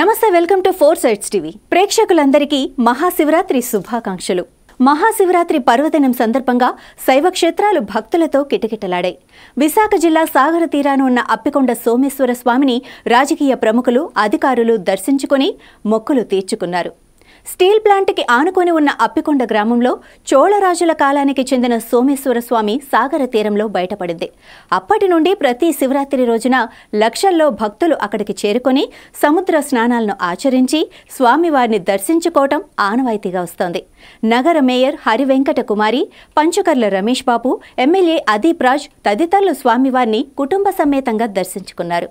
నమస్తే, welcome to 4 Sides TV. ప్రేక్షకులందరికీ మహాశివరాత్రి శుభాకాంక్షలు. మహాశివరాత్రి పర్వదినం సందర్భంగా శైవ క్షేత్రాలు భక్తులతో కిటకిటలాడాయి. విశాఖ జిల్లా సాగర తీరాన ఉన్న అప్పికొండ సోమేశ్వర స్వామిని రాజకీయ ప్రముఖులు, అధికారులు దర్శించుకుని మొక్కులు తీర్చుకున్నారు. స్టీల్ ప్లాంట్కి ఆనుకొని ఉన్న అప్పికొండ గ్రామంలో చోళరాజుల కాలానికి చెందిన సోమేశ్వర స్వామి సాగర తీరంలో బయటపడింది. అప్పటి నుండి ప్రతి శివరాత్రి రోజున లక్షల్లో భక్తులు అక్కడికి చేరుకొని సముద్ర స్నానాలను ఆచరించి స్వామివారిని దర్శించుకోవటం ఆనవాయితీగా వస్తోంది. నగర మేయర్ హరివెంకట కుమారి, పంచకర్ల రమేష్ బాబు, ఎమ్మెల్యే అదీప్ రాజ్ తదితరులు స్వామివారిని కుటుంబ సమేతంగా దర్శించుకున్నారు.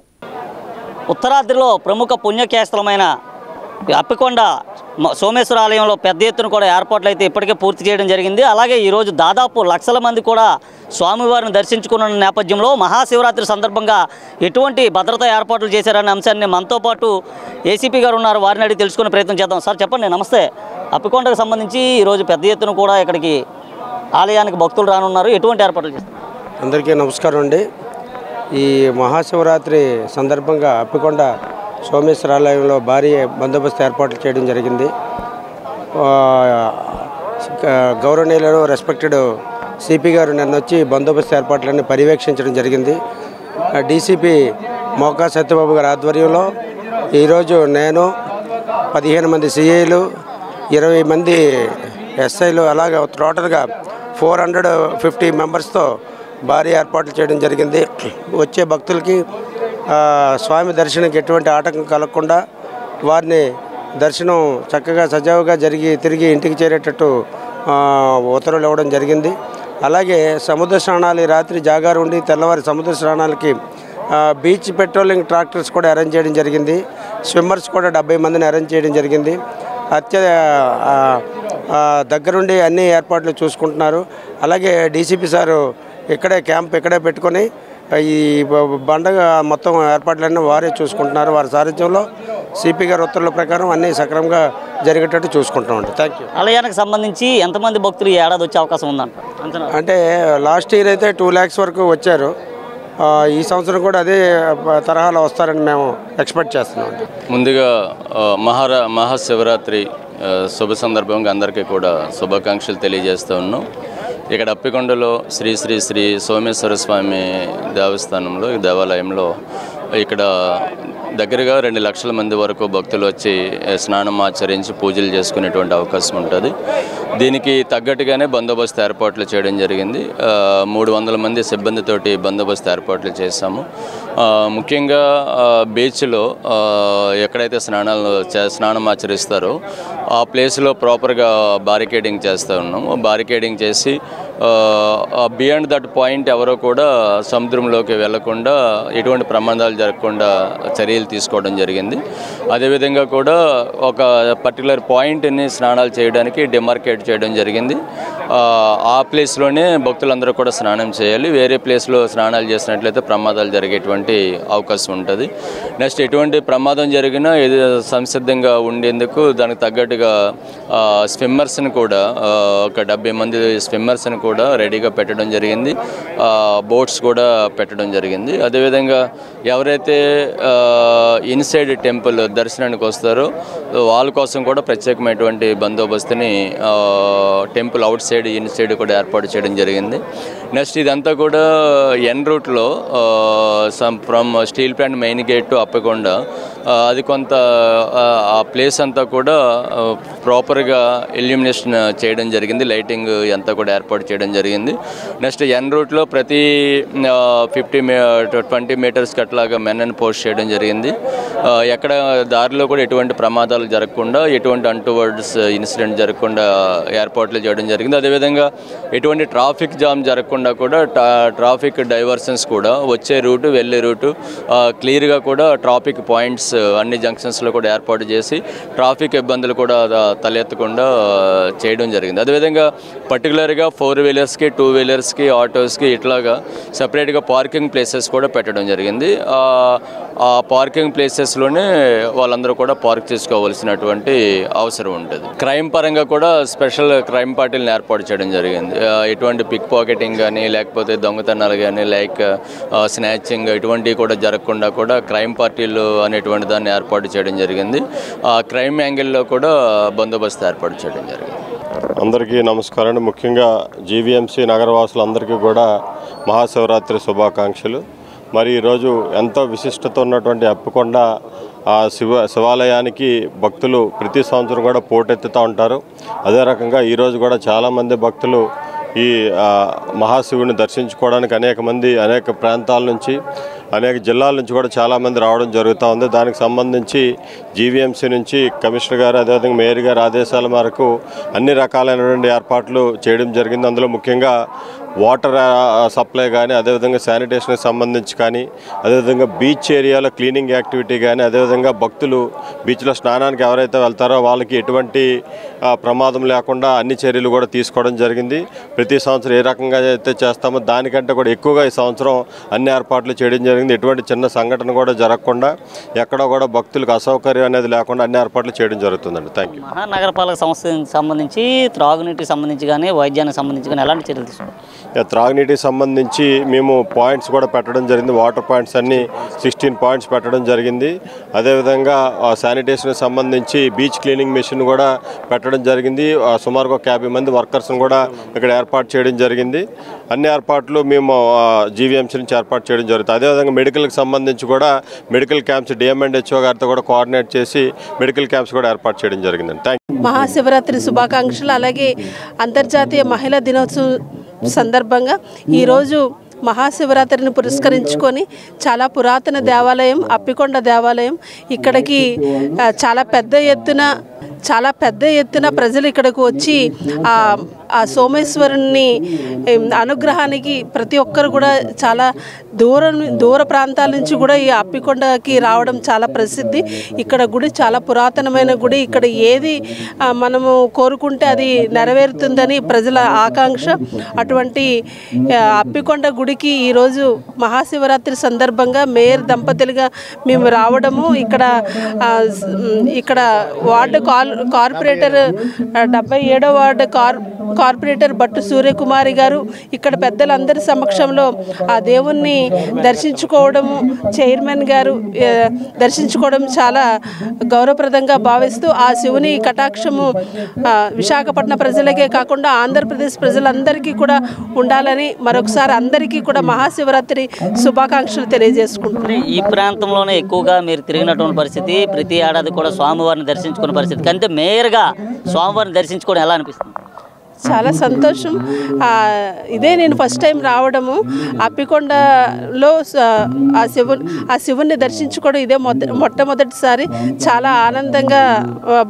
ఉత్తరాద్రిలో ప్రముఖ పుణ్యక్షేత్రమైన అప్పికొండ సోమేశ్వర ఆలయంలో పెద్ద ఎత్తున కూడా ఏర్పాట్లు అయితే ఇప్పటికే పూర్తి చేయడం జరిగింది. అలాగే ఈరోజు దాదాపు లక్షల మంది కూడా స్వామివారిని దర్శించుకున్న నేపథ్యంలో మహాశివరాత్రి సందర్భంగా ఎటువంటి భద్రతా ఏర్పాట్లు చేశారనే అంశాన్ని మనతో పాటు ఏసీపీ గారు ఉన్నారు, వారిని అడిగి తెలుసుకునే ప్రయత్నం చేద్దాం. సార్ చెప్పండి. నమస్తే. అప్పికొండకు సంబంధించి ఈరోజు పెద్ద ఎత్తున కూడా ఇక్కడికి ఆలయానికి భక్తులు రానున్నారు, ఎటువంటి ఏర్పాట్లు చేస్తారు? అందరికీ నమస్కారం అండి. ఈ మహాశివరాత్రి సందర్భంగా అప్పికొండ సోమేశ్వర ఆలయంలో భారీ బందోబస్తు ఏర్పాట్లు చేయడం జరిగింది. గౌరవనీయులను రెస్పెక్టెడ్ సిపి గారు నిన్న వచ్చి బందోబస్తు ఏర్పాట్లన్నీ పర్యవేక్షించడం జరిగింది. డీసీపీ మోకా సత్యబాబు గారి ఆధ్వర్యంలో ఈరోజు నేను 15 మంది సిఐలు, 20 మంది ఎస్ఐలు, అలాగే టోటల్గా 450 మెంబర్స్తో భారీ ఏర్పాట్లు చేయడం జరిగింది. వచ్చే భక్తులకి స్వామి దర్శనానికి ఎటువంటి ఆటంకం కలగకుండా వారిని దర్శనం చక్కగా సజావుగా తిరిగి ఇంటికి చేరేటట్టు ఉత్తర్వులు ఇవ్వడం జరిగింది. అలాగే సముద్ర స్నానాలు రాత్రి జాగారు ఉండి తెల్లవారి సముద్ర స్నానాలకి బీచ్ పెట్రోలింగ్ ట్రాక్టర్స్ కూడా అరేంజ్ చేయడం జరిగింది. స్విమ్మర్స్ కూడా 70 మందిని అరేంజ్ చేయడం జరిగింది. దగ్గరుండి అన్ని ఏర్పాట్లు చూసుకుంటున్నారు. అలాగే డీసీపీ సారు క్యాంప్ ఇక్కడే పెట్టుకొని ఈ పండగ మొత్తం ఏర్పాట్లన్నీ వారే చూసుకుంటున్నారు. వారి సారథ్యంలో సిపి గారి ఉత్తర్వుల ప్రకారం అన్నీ సక్రమంగా జరిగేటట్టు చూసుకుంటామండి. Thank you. ఆలయానికి సంబంధించి ఎంతమంది భక్తులు ఈ ఏడాది వచ్చే అవకాశం ఉందంట? అంటే లాస్ట్ ఇయర్ అయితే 2 lakhs వరకు వచ్చారు. ఈ సంవత్సరం కూడా అదే తరహాలో వస్తారని మేము ఎక్స్పెక్ట్ చేస్తున్నాం. ముందుగా మహాశివరాత్రి శుభ సందర్భంగా అందరికీ కూడా శుభాకాంక్షలు తెలియజేస్తూ ఉన్నాం. ఇక్కడ అప్పికొండలో శ్రీ శ్రీ శ్రీ సోమేశ్వర స్వామి దేవస్థానంలో, ఈ దేవాలయంలో ఇక్కడ దగ్గరగా 2 లక్షల మంది వరకు భక్తులు వచ్చి స్నానం ఆచరించి పూజలు చేసుకునేటువంటి అవకాశం ఉంటుంది. దీనికి తగ్గట్టుగానే బందోబస్తు ఏర్పాట్లు చేయడం జరిగింది. 300 మంది సిబ్బందితోటి బందోబస్తు ఏర్పాట్లు చేశాము. ముఖ్యంగా బీచ్లో ఎక్కడైతే స్నానం ఆచరిస్తారో ఆ ప్లేస్లో ప్రాపర్గా బారికేడింగ్ చేస్తూ ఉన్నాము. బారికేడింగ్ చేసి బియాండ్ దట్ పాయింట్ ఎవరో కూడా సముద్రంలోకి వెళ్లకుండా, ఎటువంటి ప్రమాదాలు జరగకుండా చర్యలు తీసుకోవడం జరిగింది. అదేవిధంగా కూడా ఒక పర్టికులర్ పాయింట్ని స్నానాలు చేయడానికి డిమార్కేట్ చేయడం జరిగింది. ఆ ప్లేస్లోనే భక్తులందరూ కూడా స్నానం చేయాలి. వేరే ప్లేస్లో స్నానాలు చేసినట్లయితే ప్రమాదాలు జరిగేటువంటి అవకాశం ఉంటుంది. నెక్స్ట్ ఎటువంటి ప్రమాదం జరిగినా సంసిద్ధంగా ఉండేందుకు దానికి తగ్గట్టుగా స్విమ్మర్స్ని కూడా ఒక 70 మంది స్విమ్మర్స్ని కూడా రెడీగా పెట్టడం జరిగింది. బోట్స్ కూడా పెట్టడం జరిగింది. అదేవిధంగా ఎవరైతే ఇన్సైడ్ టెంపుల్ దర్శనానికి వస్తారో వాళ్ళ కోసం కూడా ప్రత్యేకమైనటువంటి బందోబస్తుని టెంపుల్ అవుట్ సైడ్, ఇన్సైడ్ కూడా ఏర్పాటు చేయడం జరిగింది. నెక్స్ట్ ఇదంతా కూడా ఎన్ రూట్లో from steel plant main gate to Appikonda, అది కొంత ఆ ప్లేస్ అంతా కూడా ప్రాపర్గా ఇల్యూమినేషన్ చేయడం జరిగింది. లైటింగ్ అంతా కూడా ఏర్పాటు చేయడం జరిగింది. నెక్స్ట్ ఎన్ రూట్లో ప్రతి 20 మీటర్స్కి అట్లాగా మెన్ పోస్ట్ చేయడం జరిగింది. ఎక్కడ దారిలో కూడా ఎటువంటి ప్రమాదాలు జరగకుండా, ఎటువంటి అంటువర్డ్స్ ఇన్సిడెంట్ జరగకుండా ఏర్పాట్లు చేయడం జరిగింది. అదేవిధంగా ఎటువంటి ట్రాఫిక్ జామ్ జరగకుండా కూడా ట్రాఫిక్ డైవర్షన్స్ కూడా వచ్చే రూటు, వెళ్ళే రూటు క్లియర్గా కూడా ట్రాఫిక్ పాయింట్స్ అన్ని జంక్షన్స్లో కూడా ఏర్పాటు చేసి ట్రాఫిక్ ఇబ్బందులు కూడా తలెత్తకుండా చేయడం జరిగింది. అదేవిధంగా పర్టికులర్గా 4 వీలర్స్కి, 2 వీలర్స్కి, ఆటోస్కి ఇట్లాగా సపరేట్గా పార్కింగ్ ప్లేసెస్ కూడా పెట్టడం జరిగింది. ఆ పార్కింగ్ ప్లేసెస్లోనే వాళ్ళందరూ కూడా పార్క్ చేసుకోవాల్సినటువంటి అవసరం ఉంటుంది. క్రైమ్ పరంగా కూడా స్పెషల్ క్రైమ్ పార్టీలను ఏర్పాటు చేయడం జరిగింది. ఎటువంటి పిక్ పాకెటింగ్ కానీ లేకపోతే దొంగతనాలు కానీ స్నాచింగ్ ఇటువంటివి కూడా జరగకుండా కూడా క్రైమ్ పార్టీలు అనేటువంటి దాన్ని ఏర్పాటు చేయడం జరిగింది. ఆ క్రైమ్ యాంగిల్లో కూడా బందోబస్తు ఏర్పాటు చేయడం జరిగింది. అందరికీ నమస్కారం. ముఖ్యంగా జీవీఎంసీ నగరవాసులందరికీ కూడా మహాశివరాత్రి శుభాకాంక్షలు. మరి ఈరోజు ఎంతో విశిష్టత ఉన్నటువంటి అప్పికొండ శివాలయానికి భక్తులు ప్రతి సంవత్సరం కూడా పోటెత్తుతూ ఉంటారు. అదే రకంగా ఈరోజు కూడా చాలామంది భక్తులు ఈ మహాశివుని దర్శించుకోవడానికి అనేక ప్రాంతాల నుంచి అనేక జిల్లాల నుంచి కూడా చాలామంది రావడం జరుగుతూ ఉంది. దానికి సంబంధించి జీవీఎంసీ నుంచి కమిషనర్ గారు అదేవిధంగా మేయర్ గారి ఆదేశాల మేరకు అన్ని రకాలైనటువంటి ఏర్పాట్లు చేయడం జరిగింది. అందులో ముఖ్యంగా వాటర్ సప్లై కానీ అదేవిధంగా శానిటేషన్కి సంబంధించి కానీ అదేవిధంగా బీచ్ ఏరియాలో క్లీనింగ్ యాక్టివిటీ కానీ అదేవిధంగా భక్తులు బీచ్లో స్నానానికి ఎవరైతే వెళ్తారో వాళ్ళకి ఎటువంటి ప్రమాదం లేకుండా అన్ని చర్యలు కూడా తీసుకోవడం జరిగింది. ప్రతి సంవత్సరం ఏ రకంగా అయితే చేస్తామో దానికంటే కూడా ఎక్కువగా ఈ సంవత్సరం అన్ని ఏర్పాట్లు చేయడం జరిగింది. ఎటువంటి చిన్న సంఘటన కూడా జరగకుండా ఎక్కడో కూడా భక్తులకు అసౌకర్యం అనేది లేకుండా అన్ని ఏర్పాట్లు చేయడం జరుగుతుందండి. Thank you. మహానగరపాలక సంస్థకి సంబంధించి త్రాగునీటికి సంబంధించి కానీ వైద్యానికి సంబంధించి కానీ ఎలాంటి చర్యలు తీసుకుంటాం? త్రాగునీటికి సంబంధించి మేము పాయింట్స్ కూడా పెట్టడం జరిగింది. వాటర్ పాయింట్స్ అన్నీ 16 పాయింట్స్ పెట్టడం జరిగింది. అదేవిధంగా శానిటేషన్కి సంబంధించి బీచ్ క్లీనింగ్ మెషిన్ కూడా పెట్టడం జరిగింది. సుమారుగా 50 మంది వర్కర్స్ని కూడా ఇక్కడ ఏర్పాటు చేయడం జరిగింది. అన్ని ఏర్పాట్లు మేము జీవీఎంసీ నుంచి ఏర్పాటు చేయడం జరుగుతుంది. అదేవిధంగా మెడికల్కి సంబంధించి కూడా మెడికల్ క్యాంప్స్ డిఎంఎండ్హెచ్ఓ గారితో కూడా కోఆర్డినేట్ చేసి మెడికల్ క్యాంప్స్ కూడా ఏర్పాటు చేయడం జరిగిందండి. Thank you. మహాశివరాత్రి శుభాకాంక్షలు. అలాగే అంతర్జాతీయ మహిళా దినోత్సవం సందర్భంగా ఈరోజు మహాశివరాత్రిని పురస్కరించుకొని చాలా పురాతన దేవాలయం అప్పికొండ దేవాలయం ఇక్కడికి చాలా పెద్ద ఎత్తున ప్రజలు ఇక్కడికి వచ్చి ఆ సోమేశ్వరుని అనుగ్రహానికి ప్రతి ఒక్కరు కూడా చాలా దూర ప్రాంతాల నుంచి కూడా ఈ అప్పికొండకి రావడం చాలా ప్రసిద్ధి. ఇక్కడ గుడి చాలా పురాతనమైన గుడి. ఇక్కడ ఏది మనము కోరుకుంటే అది నెరవేరుతుందని ప్రజల ఆకాంక్ష. అటువంటి అప్పికొండ గుడికి ఈరోజు మహాశివరాత్రి సందర్భంగా మేయర్ దంపతులుగా మేము రావడము ఇక్కడ వార్డు కార్పొరేటర్ 77వ వార్డు కార్పొరేటర్ భట్టు సూర్యకుమారి గారు ఇక్కడ పెద్దలందరి సమక్షంలో ఆ దేవుణ్ణి దర్శించుకోవడము, చైర్మన్ గారు దర్శించుకోవడం చాలా గౌరవప్రదంగా భావిస్తూ ఆ శివుని కటాక్షము విశాఖపట్నం ప్రజలకే కాకుండా ఆంధ్రప్రదేశ్ ప్రజలందరికీ కూడా ఉండాలని మరొకసారి అందరికీ కూడా మహాశివరాత్రి శుభాకాంక్షలు తెలియజేసుకుంటున్నాను. ఈ ప్రాంతంలోనే ఎక్కువగా మీరు తిరిగినటువంటి పరిస్థితి, ప్రతి ఏడాది కూడా స్వామివారిని దర్శించుకునే పరిస్థితి. కంటే మేయర్గా స్వామివారిని దర్శించుకోవడం ఎలా అనిపిస్తుంది? చాలా సంతోషం. ఇదే నేను ఫస్ట్ టైం రావడము. అప్పికొండలో ఆ శివుణ్ణి దర్శించుకోవడం ఇదే మొట్టమొదటిసారి. చాలా ఆనందంగా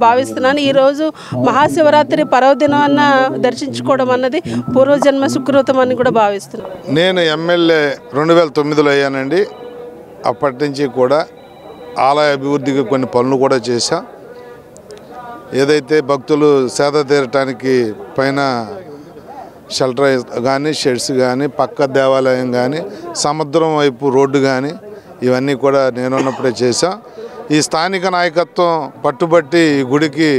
భావిస్తున్నాను. ఈరోజు మహాశివరాత్రి పర్వదినాన్న దర్శించుకోవడం అన్నది పూర్వజన్మ సుకృతం అని కూడా భావిస్తున్నాను. నేను ఎమ్మెల్యే 2009లో అయ్యానండి. అప్పటి నుంచి కూడా ఆలయ అభివృద్ధికి కొన్ని పనులు కూడా చేశా. ఏదైతే భక్తులు సేద తీరటానికి పైన షెల్టర్ కానీ షెడ్స్ కానీ పక్క దేవాలయం కానీ సముద్రం వైపు రోడ్డు కానీ ఇవన్నీ కూడా నేనున్నప్పుడే చేశా. ఈ స్థానిక నాయకత్వం పట్టుబట్టి ఈ గుడికి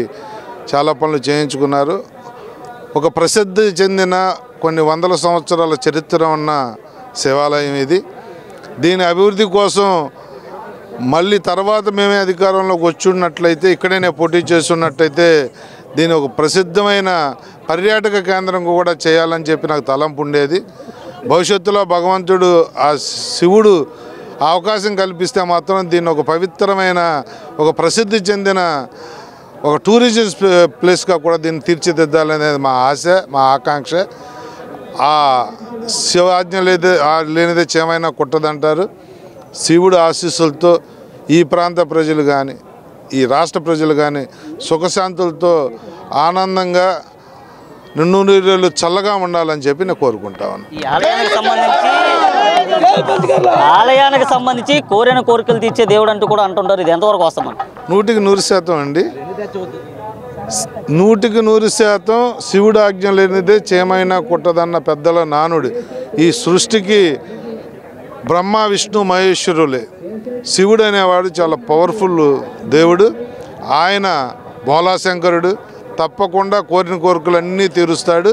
చాలా పనులు చేయించుకున్నారు. ఒక ప్రసిద్ధి చెందిన కొన్ని వందల సంవత్సరాల చరిత్ర ఉన్న శివాలయం ఇది. దీని అభివృద్ధి కోసం మళ్ళీ తర్వాత మేమే అధికారంలోకి వచ్చున్నట్లయితే ఇక్కడే నేను పోటీ చేస్తున్నట్టయితే దీని ఒక ప్రసిద్ధమైన పర్యాటక కేంద్రం కూడా చేయాలని చెప్పి నాకు తలంపు ఉండేది. భవిష్యత్తులో భగవంతుడు ఆ శివుడు అవకాశం కల్పిస్తే మాత్రం దీన్ని ఒక పవిత్రమైన ఒక ప్రసిద్ధి చెందిన ఒక టూరిజం ప్లేస్గా కూడా దీన్ని తీర్చిదిద్దాలనేది మా ఆశ, మా ఆకాంక్ష. ఆ శివాజ్ఞ లేనిదే చేమైనా కుట్టదంటారు. శివుడు ఆశీస్సులతో ఈ ప్రాంత ప్రజలు కానీ ఈ రాష్ట్ర ప్రజలు కానీ సుఖశాంతులతో ఆనందంగా నిన్నూరేళ్ళు చల్లగా ఉండాలని చెప్పి నేను కోరుకుంటాను. ఈ ఆలయానికి సంబంధించి కోరిన కోరికలు తీర్చే దేవుడు అంటూ కూడా అంటుంటారు. ఇది ఎంతవరకు వస్తామని? 100% అండి. 100% శివుడు ఆజ్ఞ లేనిదే చేమైనా కుట్టదన్న పెద్దల నానుడి. ఈ సృష్టికి బ్రహ్మ విష్ణు మహేశ్వరులే శివుడు అనేవాడు చాలా పవర్ఫుల్ దేవుడు. ఆయన భోలాశంకరుడు, తప్పకుండా కోరిన కోరికలన్నీ తీరుస్తాడు.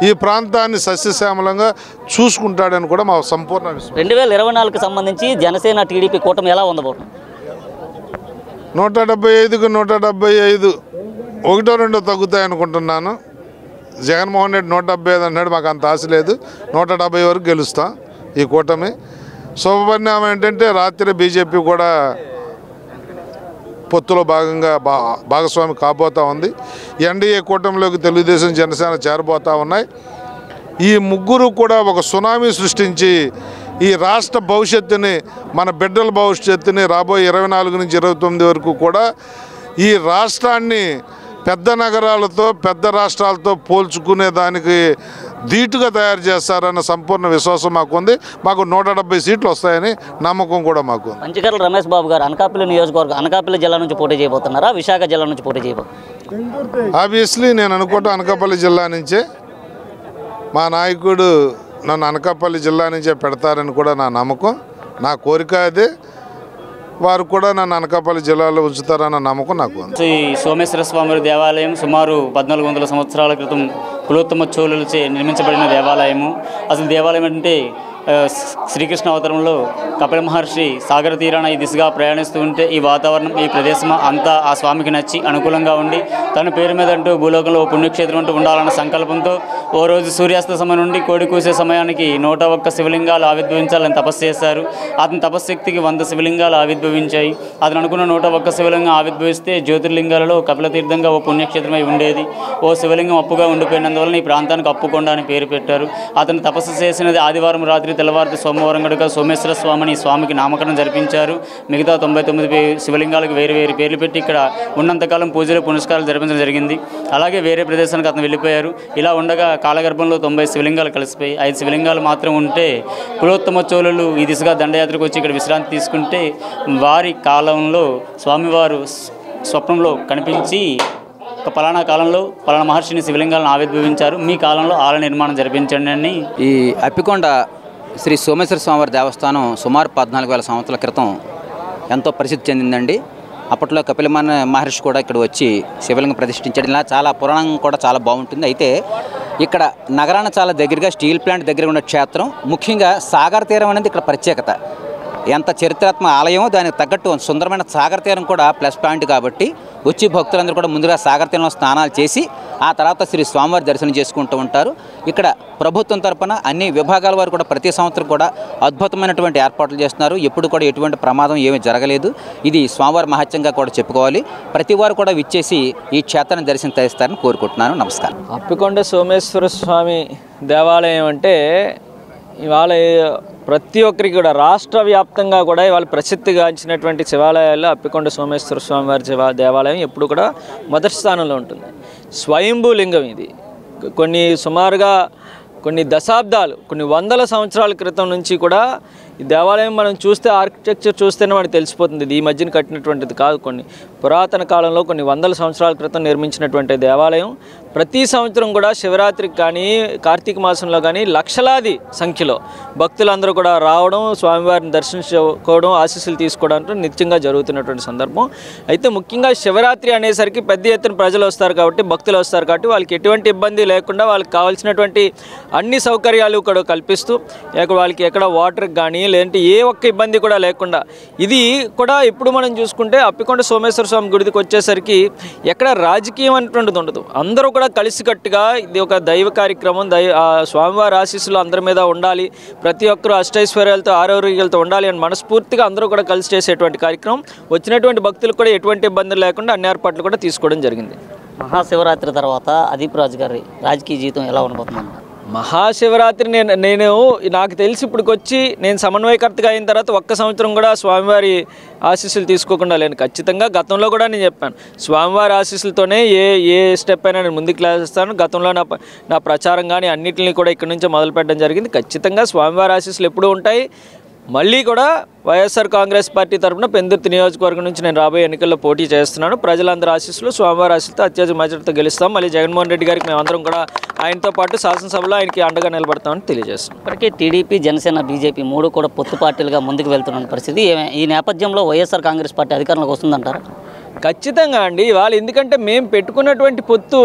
ఈ ప్రాంతాన్ని సస్యశ్యామలంగా చూసుకుంటాడని కూడా మా సంపూర్ణ విశ్వాసం. 2024కి సంబంధించి జనసేన టీడీపీ కూటమి ఎలా ఉండబోతుంది? 175కు 175 ఒకటో రెండో తగ్గుతాయి అనుకుంటున్నాను. జగన్మోహన్ రెడ్డి 175 అన్నాడు, మాకు అంత ఆశ లేదు. 170 వరకు గెలుస్తాం ఈ కూటమి. శుభపరిణామం ఏంటంటే రాత్రి బీజేపీ కూడా పొత్తులో భాగంగా భాగస్వామి కాబోతూ ఉంది. ఎన్డీఏ కూటమిలోకి తెలుగుదేశం, జనసేన చేరబోతూ ఉన్నాయి. ఈ ముగ్గురు కూడా ఒక సునామీ సృష్టించి ఈ రాష్ట్ర భవిష్యత్తుని, మన బిడ్డల భవిష్యత్తుని రాబోయే 24 నుంచి 29 వరకు కూడా ఈ రాష్ట్రాన్ని పెద్ద నగరాలతో, పెద్ద రాష్ట్రాలతో పోల్చుకునే దానికి ధీటుగా తయారు చేస్తారన్న సంపూర్ణ విశ్వాసం మాకుంది. మాకు 170 సీట్లు వస్తాయని నమ్మకం కూడా మాకు. మంచికర్ల రమేష్ బాబు గారు అనకాపల్లి నియోజకవర్గం, అనకాపల్లి జిల్లా నుంచి పోటీ చేయబోతున్నారా, విశాఖ జిల్లా నుంచి పోటీ చేయబోతున్నారు? ఆబ్వియస్లీ నేను అనుకోవటం అనకాపల్లి జిల్లా నుంచే. మా నాయకుడు నన్ను అనకాపల్లి జిల్లా నుంచే పెడతారని కూడా నా నమ్మకం, నా కోరిక అదే. వారు కూడా నన్ను అనకాపల్లి జిల్లాలో ఉంచుతారన్న నమ్మకం నాకు ఉంది. శ్రీ సోమేశ్వర స్వామి దేవాలయం సుమారు 1400 సంవత్సరాల క్రితం కులోత్తమ చోళులచే నిర్మించబడిన దేవాలయము. అసలు దేవాలయం అంటే శ్రీకృష్ణ అవతారంలో కపిల మహర్షి సాగర తీరాన ఈ దిశగా ప్రయాణిస్తూ ఉంటే ఈ వాతావరణం, ఈ ప్రదేశం అంతా ఆ స్వామికి నచ్చి అనుకూలంగా ఉండి తన పేరు మీద అంటూ భూలోకంలో పుణ్యక్షేత్రం అంటూ ఉండాలన్న సంకల్పంతో ఓ రోజు సూర్యాస్త సమయం నుండి కోడి కూసే సమయానికి 101 శివలింగాలు ఆవిర్భవించాలని తపస్సు చేశారు. అతని తపశ్శక్తికి 100 శివలింగాలు ఆవిర్భవించాయి. అతను అనుకున్న 101 శివలింగం ఆవిర్భవిస్తే జ్యోతిర్లింగాలలో కపిల తీర్థంగా ఓ పుణ్యక్షేత్రమై ఉండేది. ఓ శివలింగం అప్పుగా ఉండిపోయినందువలన ఈ ప్రాంతానికి అప్పుకొండ అని పేరు పెట్టారు. అతను తపస్సు చేసినది ఆదివారం రాత్రి, తెల్లవారి సోమవారం గడుక సోమేశ్వర స్వామిని స్వామికి నామకరణం జరిపించారు. మిగతా 99 శివలింగాలకు వేరు వేరు పేర్లు పెట్టి ఇక్కడ ఉన్నంతకాలం పూజలు పునస్కారాలు జరిపించడం జరిగింది. అలాగే వేరే ప్రదేశానికి అతను వెళ్ళిపోయారు. ఇలా ఉండగా కాలగర్భంలో 90 శివలింగాలు కలిసిపోయి 5 శివలింగాలు మాత్రం ఉంటే కులోత్తమ చోళులు ఈ దిశగా దండయాత్రకు వచ్చి ఇక్కడ విశ్రాంతి తీసుకుంటే వారి కాలంలో స్వామివారు స్వప్నంలో కనిపించి ఒక పలానా కాలంలో పలానా మహర్షిని శివలింగాలను ఆవిర్భవించారు, మీ కాలంలో ఆలయ నిర్మాణం జరిపించండి అని. ఈ అప్పికొండ శ్రీ సోమేశ్వర స్వామివారి దేవస్థానం సుమారు 14,000 సంవత్సరాల క్రితం ఎంతో ప్రసిద్ధి చెందిందండి. అప్పట్లో కపిల మహర్షి కూడా ఇక్కడ వచ్చి శివలింగం ప్రతిష్ఠించాడు. ఇలా చాలా పురాణం కూడా చాలా బాగుంటుంది. అయితే ఇక్కడ నగరానికి చాలా దగ్గరగా స్టీల్ ప్లాంట్ దగ్గర ఉన్న క్షేత్రం, ముఖ్యంగా సాగర తీరం అనేది ఇక్కడ ప్రత్యేకత. ఎంత చరిత్రాత్మక ఆలయమో దానికి తగ్గట్టు సుందరమైన సాగర తీరం కూడా ప్లస్ పాయింట్ కాబట్టి వచ్చి భక్తులందరూ కూడా ముందుగా సాగర తీరంలో స్నానాలు చేసి ఆ తర్వాత శ్రీ స్వామివారి దర్శనం చేసుకుంటూ ఉంటారు. ఇక్కడ ప్రభుత్వం తరపున అన్ని విభాగాల వారు కూడా ప్రతి సంవత్సరం కూడా అద్భుతమైనటువంటి ఏర్పాట్లు చేస్తున్నారు. ఎప్పుడు కూడా ఎటువంటి ప్రమాదం ఏమీ జరగలేదు. ఇది స్వామివారి మహత్యంగా కూడా చెప్పుకోవాలి. ప్రతి వారు కూడా విచ్చేసి ఈ క్షేత్రాన్ని దర్శనం చేస్తారని కోరుకుంటున్నాను. నమస్కారం. అప్పికొండ సోమేశ్వర స్వామి దేవాలయం అంటే ఇవాళ ప్రతి ఒక్కరికి కూడా రాష్ట్ర వ్యాప్తంగా కూడా ఇవాళ ప్రసిద్ధిగాంచినటువంటి శివాలయాల్లో అప్పికొండ సోమేశ్వర స్వామివారి దేవాలయం ఎప్పుడు కూడా మొదటి స్థానంలో ఉంటుంది. స్వయంభూ లింగం ఇది. సుమారుగా కొన్ని దశాబ్దాలు, కొన్ని వందల సంవత్సరాల క్రితం నుంచి కూడా ఈ దేవాలయం మనం చూస్తే ఆర్కిటెక్చర్ చూస్తేనే మనకు తెలిసిపోతుంది. ఇది ఈ మధ్యన కట్టినటువంటిది కాదు. కొన్ని పురాతన కాలంలో కొన్ని వందల సంవత్సరాల క్రితం నిర్మించినటువంటి దేవాలయం. ప్రతి సంవత్సరం కూడా శివరాత్రికి కానీ కార్తీక మాసంలో కానీ లక్షలాది సంఖ్యలో భక్తులందరూ కూడా రావడం, స్వామివారిని దర్శించుకోవడం, ఆశీస్సులు తీసుకోవడానికి నిత్యంగా జరుగుతున్నటువంటి సందర్భం. అయితే ముఖ్యంగా శివరాత్రి అనేసరికి పెద్ద ఎత్తున ప్రజలు వస్తారు కాబట్టి, భక్తులు వస్తారు కాబట్టి వాళ్ళకి ఎటువంటి ఇబ్బంది లేకుండా వాళ్ళకి కావాల్సినటువంటి అన్ని సౌకర్యాలు కూడా కల్పిస్తూ వాళ్ళకి ఎక్కడ వాటర్ కానీ లేదంటే ఏ ఒక్క ఇబ్బంది కూడా లేకుండా, ఇది కూడా ఇప్పుడు మనం చూసుకుంటే అప్పికొండ సోమేశ్వర స్వామి గుడికి వచ్చేసరికి ఎక్కడ రాజకీయం అనేటువంటిది ఉండదు. అందరూ కూడా కలిసికట్టుగా ఇది ఒక దైవ కార్యక్రమం, స్వామివారి ఆశీస్సులు అందరి మీద ఉండాలి, ప్రతి ఒక్కరూ అష్టైశ్వర్యాలతో ఆరోగ్యాలతో ఉండాలి అని మనస్ఫూర్తిగా అందరూ కూడా కలిసి చేసేటువంటి కార్యక్రమం. వచ్చినటువంటి భక్తులకు కూడా ఎటువంటి ఇబ్బందులు లేకుండా అన్ని ఏర్పాట్లు కూడా తీసుకోవడం జరిగింది. మహాశివరాత్రి తర్వాత అదీప్ రాజు గారి రాజకీయ జీవితం ఎలా ఉండబోతుంది? మహాశివరాత్రి నేను నాకు తెలిసి ఇప్పటికొచ్చి నేను సమన్వయకర్తగా అయిన తర్వాత ఒక్క సంవత్సరం కూడా స్వామివారి ఆశీస్సులు తీసుకోకుండా లేను. ఖచ్చితంగా గతంలో కూడా నేను చెప్పాను, స్వామివారి ఆశీస్సులతోనే ఏ స్టెప్ అయినా నేను ముందుకు లేస్తాను. గతంలో నా ప్రచారం కానీ అన్నింటినీ కూడా ఇక్కడి నుంచే మొదలు పెట్టడం జరిగింది. ఖచ్చితంగా స్వామివారి ఆశీస్సులు ఎప్పుడూ ఉంటాయి. మళ్ళీ కూడా వైఎస్ఆర్ కాంగ్రెస్ పార్టీ తరఫున పెందుర్తి నియోజకవర్గం నుంచి నేను రాబోయే ఎన్నికల్లో పోటీ చేస్తున్నాను. ప్రజలందరూ ఆశీస్సులు, స్వామివారి ఆశీస్సులతో అత్యధిక మెజారిటీతో గెలుస్తాం. మళ్ళీ జగన్మోహన్ రెడ్డి గారికి మేమందరం కూడా ఆయనతో పాటు శాసనసభలో ఆయనకి అండగా నిలబడతామని తెలియజేస్తున్నాం. ఇప్పటికే టీడీపీ, జనసేన, బీజేపీ 3 కూడా పొత్తు పార్టీలుగా ముందుకు వెళ్తున్న పరిస్థితి. ఈ నేపథ్యంలో వైఎస్ఆర్ కాంగ్రెస్ పార్టీ అధికారంలోకి వస్తుందంటారా? ఖచ్చితంగా అండి. ఇవాళ ఎందుకంటే మేము పెట్టుకున్నటువంటి పొత్తు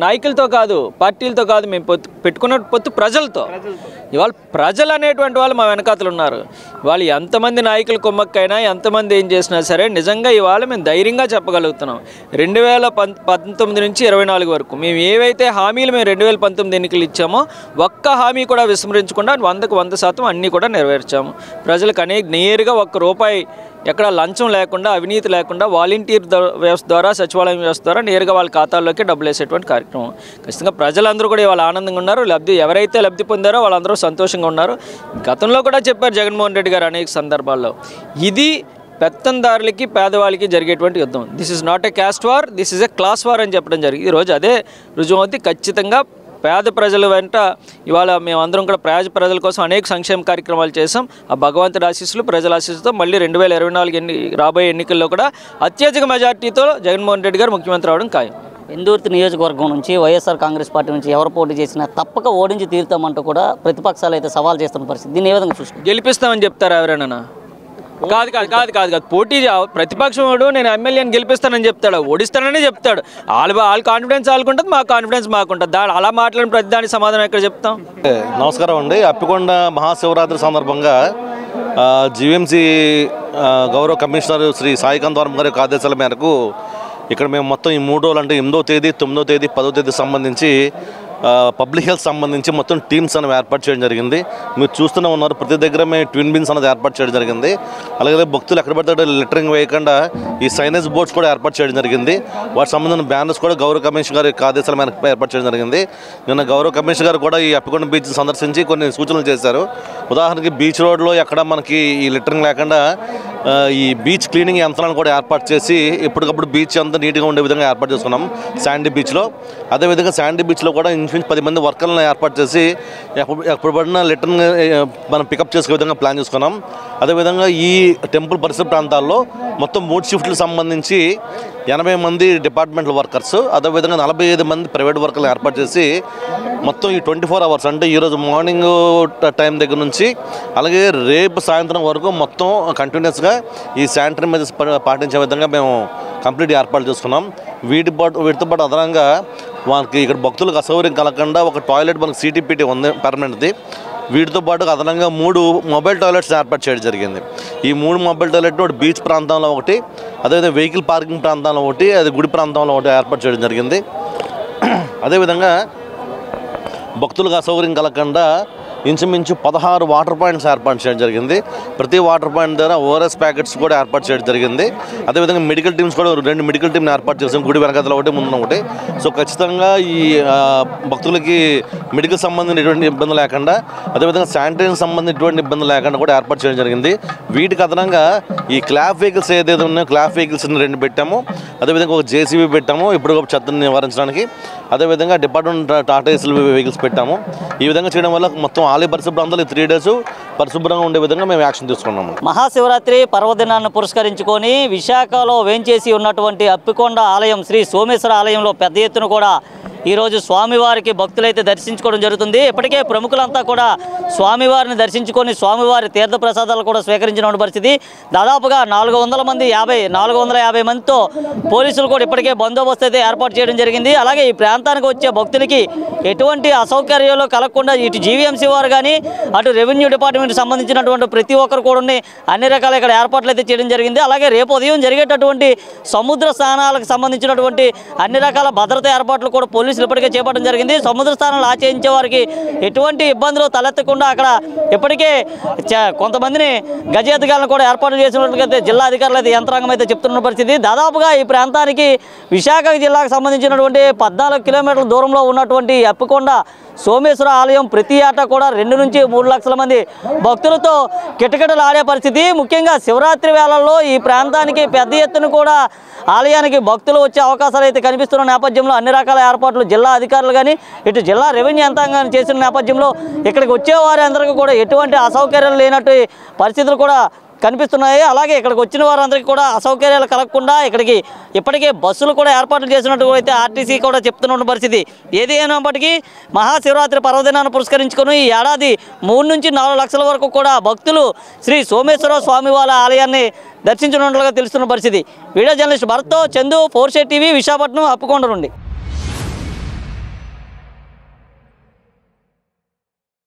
నాయకులతో కాదు, పార్టీలతో కాదు, మేము పెట్టుకున్న పొత్తు ప్రజలతో. ఇవాళ ప్రజలు అనేటువంటి వాళ్ళు మా వెనకాతలు ఉన్నారు. వాళ్ళు ఎంతమంది నాయకులు కుమ్మక్కైనా, ఎంతమంది ఏం చేసినా సరే నిజంగా ఇవాళ మేము ధైర్యంగా చెప్పగలుగుతున్నాం. 2019 నుంచి 24 వరకు మేము ఏవైతే హామీలు మేము 2019 ఎన్నికలు ఇచ్చామో ఒక్క హామీ కూడా విస్మరించకుండా 100కు 100% అన్నీ కూడా నెరవేర్చాము. ప్రజలకు నేరుగా ₹1 ఎక్కడ లంచం లేకుండా, అవినీతి లేకుండా వాలంటీర్ వ్యవస్థ ద్వారా, సచివాలయం వ్యవస్థ ద్వారా నేరుగా వాళ్ళ ఖాతాల్లోకి డబ్బులు వేసేటువంటి కార్యక్రమం. ఖచ్చితంగా ప్రజలందరూ కూడా ఇవాళ ఆనందంగా ఉన్నారు. ఎవరైతే లబ్ధి పొందారో వాళ్ళందరూ సంతోషంగా ఉన్నారు. గతంలో కూడా చెప్పారు జగన్మోహన్ రెడ్డి గారు అనేక సందర్భాల్లో, ఇది పెత్తందారులకి పేదవాళ్ళకి జరిగేటువంటి యుద్ధం. This is not a caste war, this is a class war అని చెప్పడం జరిగింది. ఈరోజు అదే రుజువవుతుంది. ఖచ్చితంగా పేద ప్రజల వెంట ఇవాళ మేమందరం కూడా ప్రజల కోసం అనేక సంక్షేమ కార్యక్రమాలు చేసాం. ఆ భగవంతుడి ఆశీస్సులు, ప్రజల ఆశీస్సులతో మళ్ళీ 2024 రాబోయే ఎన్నికల్లో కూడా అత్యధిక మెజార్టీతో జగన్మోహన్ రెడ్డి గారు ముఖ్యమంత్రి అవడం ఖాయం. పెందుర్తి నియోజకవర్గం నుంచి వైఎస్ఆర్ కాంగ్రెస్ పార్టీ నుంచి ఎవరు పోటీ చేసినా తప్పక ఓడించి తీరుతామంటూ కూడా ప్రతిపక్షాలు అయితే సవాల్ చేస్తున్న పరిస్థితి. దీన్ని ఏ విధంగా చూసుకుంటారు? గెలిపిస్తామని చెప్తారా ఎవరైనా? కాదు కాదు కాదు కాదు కాదు పోటీ ప్రతిపక్షం వాడు నేను ఎమ్మెల్యేని గెలిపిస్తానని చెప్తాడు, ఓడిస్తానని చెప్తాడు. వాళ్ళ కాన్ఫిడెన్స్ వాళ్ళకుంటుంది, మా కాన్ఫిడెన్స్ మాకుంటుంది. అలా మాట్లాడిన ప్రతి దానికి సమాధానం ఎక్కడ చెప్తాం? నమస్కారం అండి. అప్పికొండ మహాశివరాత్రి సందర్భంగా జీవీఎంసీ గౌరవ కమిషనర్ శ్రీ సాయికాంత్ వర్మ గారి ఆదేశాల మేరకు ఇక్కడ మేము మొత్తం ఈ 3 రోజులు అంటే 8వ తేదీ, 9వ తేదీ, 10వ తేదీ సంబంధించి పబ్లిక్ హెల్త్ సంబంధించి మొత్తం టీమ్స్ అనేవి ఏర్పాటు చేయడం జరిగింది. మీరు చూస్తూనే ఉన్నారు, ప్రతి దగ్గర మేము ట్విన్ బిన్స్ అనేది ఏర్పాటు చేయడం జరిగింది. అలాగే భక్తులు ఎక్కడ పడితే లిటరింగ్ వేయకుండా ఈ సైనేజ్ బోర్డ్స్ కూడా ఏర్పాటు చేయడం జరిగింది. వాటి సంబంధించిన బ్యానర్స్ కూడా గౌరవ కమిషనర్ గారి ఆదేశాల మేరకు ఏర్పాటు చేయడం జరిగింది. నిన్న గౌరవ కమిషనర్ గారు కూడా ఈ అప్పికొండ బీచ్ సందర్శించి కొన్ని సూచనలు చేశారు. ఉదాహరణకి బీచ్ రోడ్లో ఎక్కడ మనకి ఈ లిటరింగ్ లేకుండా ఈ బీచ్ క్లీనింగ్ యంత్రాలను కూడా ఏర్పాటు చేసి ఎప్పటికప్పుడు బీచ్ అంతా నీట్గా ఉండే విధంగా ఏర్పాటు చేసుకున్నాం శాండీ బీచ్లో. అదేవిధంగా శాండీ బీచ్లో కూడా ఇంచుమించు 10 మంది వర్కర్లను ఏర్పాటు చేసి ఎప్పుడు పడిన లిటర్ని మనం పికప్ చేసుకునే విధంగా ప్లాన్ చేసుకున్నాం. అదేవిధంగా ఈ టెంపుల్ పరిసర ప్రాంతాల్లో మొత్తం 3 షిఫ్ట్లకు సంబంధించి 80 మంది డిపార్ట్మెంటల్ వర్కర్స్, అదేవిధంగా 45 మంది ప్రైవేట్ వర్కర్లు ఏర్పాటు చేసి మొత్తం ఈ 24 అవర్స్ అంటే ఈరోజు మార్నింగ్ టైం దగ్గర నుంచి అలాగే రేపు సాయంత్రం వరకు మొత్తం కంటిన్యూస్గా ఈ శానిటరీ మెజర్స్ పాటించే విధంగా మేము కంప్లీట్ ఏర్పాటు చేసుకున్నాం. వీటితో పాటు అదనంగా మనకి ఇక్కడ భక్తులకు అసౌకర్యం కలగకుండా ఒక టాయిలెట్ మనకి CTPT ఉంది పర్మనెంట్ది. వీటితో పాటు అదనంగా 3 మొబైల్ టాయిలెట్స్ ఏర్పాటు చేయడం జరిగింది. ఈ 3 మొబైల్ టాయిలెట్లు ఒకటి బీచ్ ప్రాంతంలో ఒకటి, అదేవిధంగా వెహికల్ పార్కింగ్ ప్రాంతంలో ఒకటి, అది గుడి ప్రాంతంలో ఒకటి ఏర్పాటు చేయడం జరిగింది. అదేవిధంగా భక్తులకు అసౌకర్యం కలగకుండా ఇంచుమించు 16 వాటర్ పాయింట్స్ ఏర్పాటు చేయడం జరిగింది. ప్రతి వాటర్ పాయింట్ ద్వారా ORS ప్యాకెట్స్ కూడా ఏర్పాటు చేయడం జరిగింది. అదేవిధంగా మెడికల్ టీమ్స్ కూడా 2 మెడికల్ టీమ్ని ఏర్పాటు చేసాం, గుడి వెనకాల ఒకటి, ముందున ఒకటి. సో ఖచ్చితంగా ఈ భక్తులకి మెడికల్ సంబంధించిన ఎటువంటి ఇబ్బంది లేకుండా, అదేవిధంగా శానిటైజేషన్ సంబంధించిన ఎటువంటి ఇబ్బంది లేకుండా కూడా ఏర్పాటు చేయడం జరిగింది. వీటికి అదనంగా ఈ క్లాప్ వెహికల్స్ ఏదైతే ఉన్నాయో క్లాప్ వెహికల్స్ని 2 పెట్టాము. అదేవిధంగా ఒక JCB పెట్టాము ఇప్పుడు చెత్తను నివారించడానికి. అదేవిధంగా డిపార్ట్మెంట్ టాటా ఏసీ వెహికల్స్ పెట్టాము. ఈ విధంగా చేయడం వల్ల మొత్తం ఆలయ పరిశుభ్ర ప్రాంతాలు 3 days పరిశుభ్రంగా ఉండే విధంగా మేము యాక్షన్ తీసుకున్నాము. మహాశివరాత్రి పర్వదినాన్ని పురస్కరించుకొని విశాఖలో వేంచేసి ఉన్నటువంటి అప్పికొండ ఆలయం శ్రీ సోమేశ్వర ఆలయంలో పెద్ద ఎత్తున కూడా ఈరోజు స్వామివారికి భక్తులైతే దర్శించుకోవడం జరుగుతుంది. ఇప్పటికే ప్రముఖులంతా కూడా స్వామివారిని దర్శించుకొని స్వామివారి తీర్థ ప్రసాదాలు కూడా స్వీకరించిన పరిస్థితి. దాదాపుగా 450 మందితో పోలీసులు కూడా ఇప్పటికే బందోబస్తు అయితే ఏర్పాటు చేయడం జరిగింది. అలాగే ఈ ప్రాంతానికి వచ్చే భక్తులకి ఎటువంటి అసౌకర్యాలు కలగకుండా ఇటు జీవీఎంసీ వారు కానీ అటు రెవెన్యూ డిపార్ట్మెంట్ సంబంధించినటువంటి ప్రతి ఒక్కరు కూడా అన్ని రకాల ఇక్కడ ఏర్పాట్లు అయితే చేయడం జరిగింది. అలాగే రేపు ఉదయం జరిగేటటువంటి సముద్ర స్నానాలకు సంబంధించినటువంటి అన్ని రకాల భద్రతా ఏర్పాట్లు కూడా పోలీసులు ఇప్పటికే చేపట్టడం జరిగింది. సముద్ర స్నానాలు ఆచరించే వారికి ఎటువంటి ఇబ్బందులు తలెత్తకుండా అక్కడ ఇప్పటికే కొంతమందిని గజేతగాలను కూడా ఏర్పాటు చేసినట్లయితే జిల్లా అధికారులు అయితే యంత్రాంగం అయితే చెప్తున్న పరిస్థితి. దాదాపుగా ఈ ప్రాంతానికి విశాఖ జిల్లాకు సంబంధించినటువంటి 14 కిలోమీటర్ల దూరంలో ఉన్నటువంటి అప్పికొండ సోమేశ్వర ఆలయం ప్రతి ఏటా కూడా 2 నుంచి 3 లక్షల మంది భక్తులతో కిటకిటలాడే పరిస్థితి. ముఖ్యంగా శివరాత్రి వేళల్లో ఈ ప్రాంతానికి పెద్ద ఎత్తున కూడా ఆలయానికి భక్తులు వచ్చే అవకాశాలు అయితే కనిపిస్తున్న నేపథ్యంలో అన్ని రకాల ఏర్పాట్లు జిల్లా అధికారులు కానీ ఇటు జిల్లా రెవెన్యూ యంత్రాంగాన్ని చేసిన నేపథ్యంలో ఇక్కడికి వచ్చే వారందరికీ కూడా ఎటువంటి అసౌకర్యాలు లేనట్టు పరిస్థితులు కూడా కనిపిస్తున్నాయి. అలాగే ఇక్కడికి వచ్చిన వారందరికీ కూడా అసౌకర్యాలు కలగకుండా ఇక్కడికి ఇప్పటికే బస్సులు కూడా ఏర్పాట్లు చేసినట్టు అయితే ఆర్టీసీ కూడా చెప్తున్న పరిస్థితి. ఏది అయినప్పటికీ మహాశివరాత్రి పర్వదినాన్ని పురస్కరించుకొని ఈ ఏడాది 3 నుంచి 4 లక్షల వరకు కూడా భక్తులు శ్రీ సోమేశ్వర స్వామి వారి ఆలయాన్ని దర్శించనున్నట్లుగా తెలుస్తున్న పరిస్థితి. వీడియో జర్నలిస్ట్ భరత్తో చందు, 4 టీవీ, విశాఖపట్నం, అప్పికొండ నుండి.